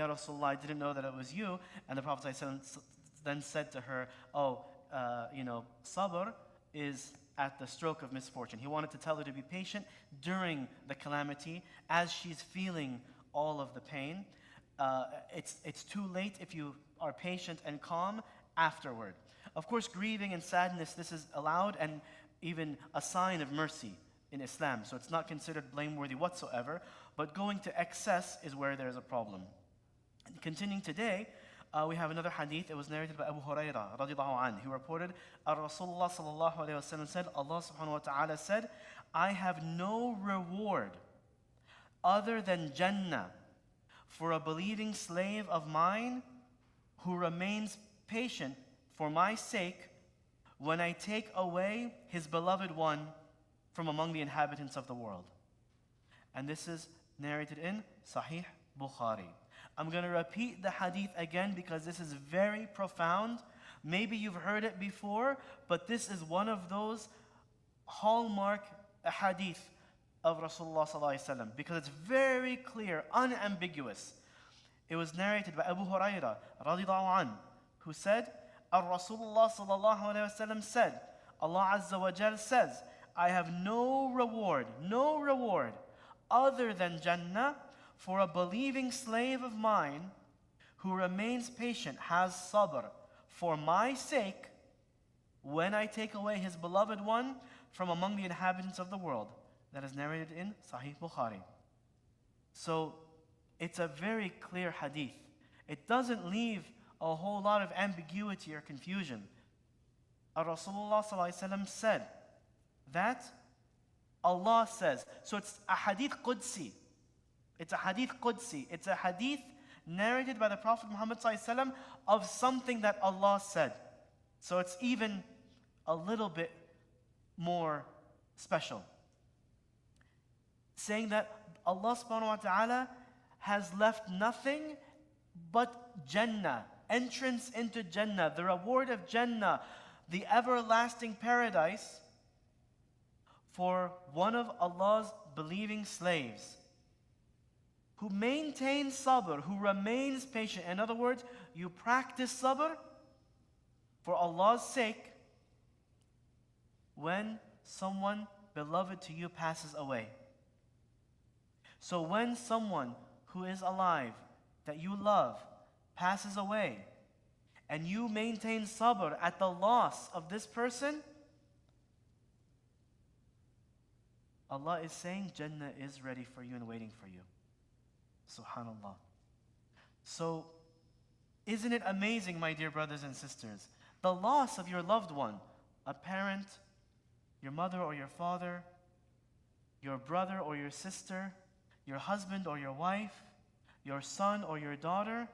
Ya Rasulullah, I didn't know that it was you. And the Prophet ﷺ then said to her, sabr is at the stroke of misfortune. He wanted to tell her to be patient during the calamity as she's feeling all of the pain. It's too late if you are patient and calm afterward. Of course, grieving and sadness, this is allowed and even a sign of mercy in Islam. So it's not considered blameworthy whatsoever. But going to excess is where there's a problem. And continuing today, we have another hadith. It was narrated by Abu Hurairah radiallahu anhu. He reported, Rasulullah sallallahu alayhi wa sallam said, Allah subhanahu wa ta'ala said, I have no reward other than Jannah for a believing slave of mine who remains patient for my sake when I take away his beloved one from among the inhabitants of the world. And this is narrated in Sahih Bukhari. I'm going to repeat the hadith again because this is very profound. Maybe you've heard it before, but this is one of those hallmark hadith of Rasulullah sallallahu alaihi wasallam because it's very clear, unambiguous. It was narrated by Abu Hurairah radiallahu anhu, who said, Rasulullah sallallahu alaihi wasallam said, Allah Azza wa Jal says, I have no reward other than Jannah for a believing slave of mine who remains patient, has sabr for my sake when I take away his beloved one from among the inhabitants of the world. That is narrated in Sahih Bukhari. So it's a very clear hadith. It doesn't leave a whole lot of ambiguity or confusion. Rasulullah sallallahu alaihi wasallam said that Allah says. So it's a hadith Qudsi. It's a hadith Qudsi. It's a hadith narrated by the Prophet Muhammad sallallahu alaihi wasallam of something that Allah said. So it's even a little bit more special. Saying that Allah subhanahu wa ta'ala has left nothing but Jannah, entrance into Jannah, the reward of Jannah, the everlasting paradise for one of Allah's believing slaves who maintains sabr, who remains patient. In other words, you practice sabr for Allah's sake when someone beloved to you passes away. So when someone who is alive, that you love, passes away, and you maintain sabr at the loss of this person, Allah is saying Jannah is ready for you and waiting for you. Subhanallah. So, isn't it amazing, my dear brothers and sisters, the loss of your loved one, a parent, your mother or your father, your brother or your sister, your husband or your wife, your son or your daughter,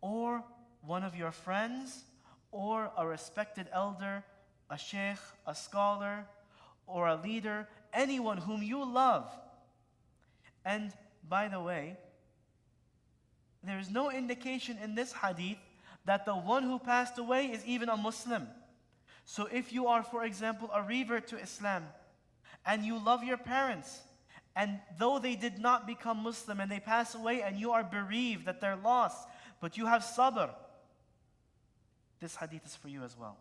or one of your friends, or a respected elder, a sheikh, a scholar, or a leader, anyone whom you love. And by the way, there is no indication in this hadith that the one who passed away is even a Muslim. So if you are, for example, a revert to Islam, and you love your parents, and though they did not become Muslim and they pass away and you are bereaved that they're lost, but you have sabr, this hadith is for you as well.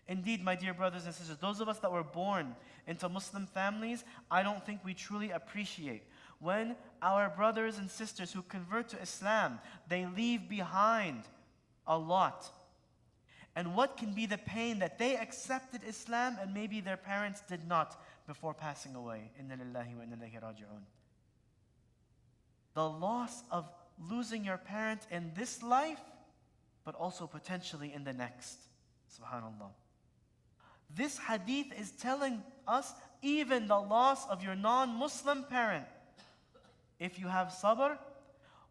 Indeed, my dear brothers and sisters, those of us that were born into Muslim families, I don't think we truly appreciate when our brothers and sisters who convert to Islam, they leave behind a lot. And what can be the pain that they accepted Islam and maybe their parents did not before passing away. Inna lillahi wa inna ilayhi raji'un. The loss of losing your parent in this life, but also potentially in the next. Subhanallah. This hadith is telling us even the loss of your non-Muslim parent. If you have sabr,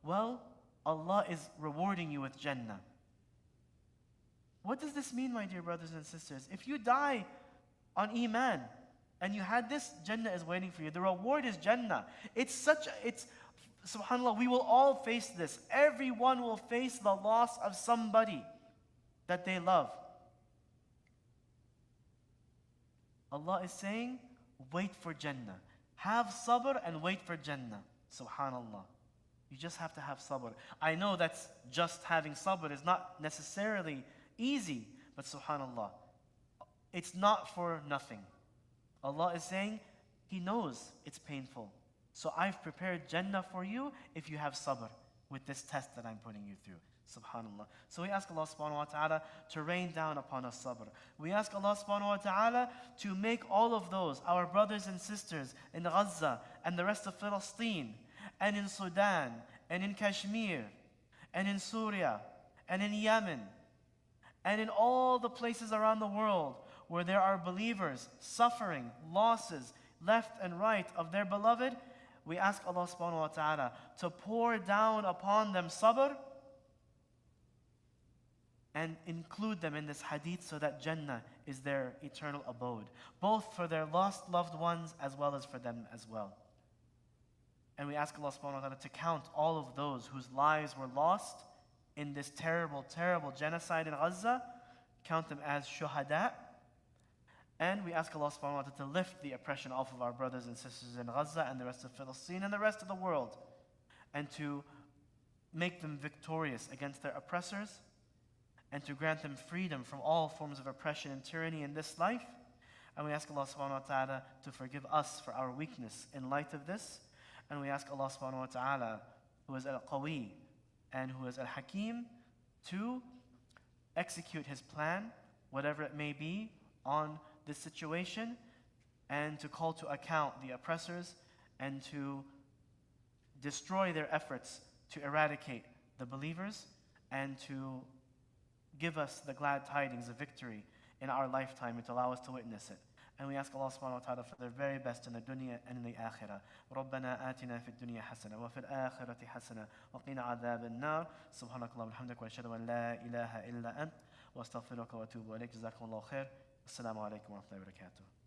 well, Allah is rewarding you with Jannah. What does this mean, my dear brothers and sisters? If you die on Iman and you had this, Jannah is waiting for you. The reward is Jannah. It's subhanAllah, we will all face this. Everyone will face the loss of somebody that they love. Allah is saying, wait for Jannah. Have sabr and wait for Jannah. Subhanallah. You just have to have sabr. I know that's just having sabr is not necessarily easy, but subhanAllah, it's not for nothing. Allah is saying, He knows it's painful. So I've prepared Jannah for you if you have sabr with this test that I'm putting you through. Subhanallah. So we ask Allah subhanahu wa ta'ala to rain down upon us sabr. We ask Allah subhanahu wa ta'ala to make all of those, our brothers and sisters in Gaza and the rest of Palestine, and in Sudan, and in Kashmir, and in Syria, and in Yemen, and in all the places around the world where there are believers suffering losses left and right of their beloved, we ask Allah subhanahu wa ta'ala to pour down upon them sabr and include them in this hadith so that Jannah is their eternal abode, both for their lost loved ones as well as for them as well. And we ask Allah subhanahu wa ta'ala to count all of those whose lives were lost in this terrible, terrible genocide in Gaza, count them as shuhada. And we ask Allah subhanahu wa ta'ala to lift the oppression off of our brothers and sisters in Gaza and the rest of Palestine and the rest of the world, and to make them victorious against their oppressors, and to grant them freedom from all forms of oppression and tyranny in this life. And we ask Allah subhanahu wa ta'ala to forgive us for our weakness in light of this. And we ask Allah subhanahu wa ta'ala, who is al-Qawi and who is al-Hakim, to execute His plan, whatever it may be, on this situation, and to call to account the oppressors and to destroy their efforts to eradicate the believers and to give us the glad tidings of victory in our lifetime and to allow us to witness it. And we ask Allah subhanahu wa ta'ala for the very best in the dunya and in the akhirah. رَبَّنَا آتِنَا فِي الدُّنْيَا حَسَنَةً وَفِي الْآخِرَةِ حَسَنَةً وَقِنَا عَذَابَ النَّارِ سُبْحَانَكَ اللَّهُمَّ وَبِحَمْدِكَ وَأَشْهَدُ أَن لَا إِلَهَ إِلَّا أَنْتَ وَأَسْتَغْفِرُكَ وَأَتُوبُ إِلَيْكَ. جزاكم الله خير. السلام عليكم ورحمة الله وبركاته.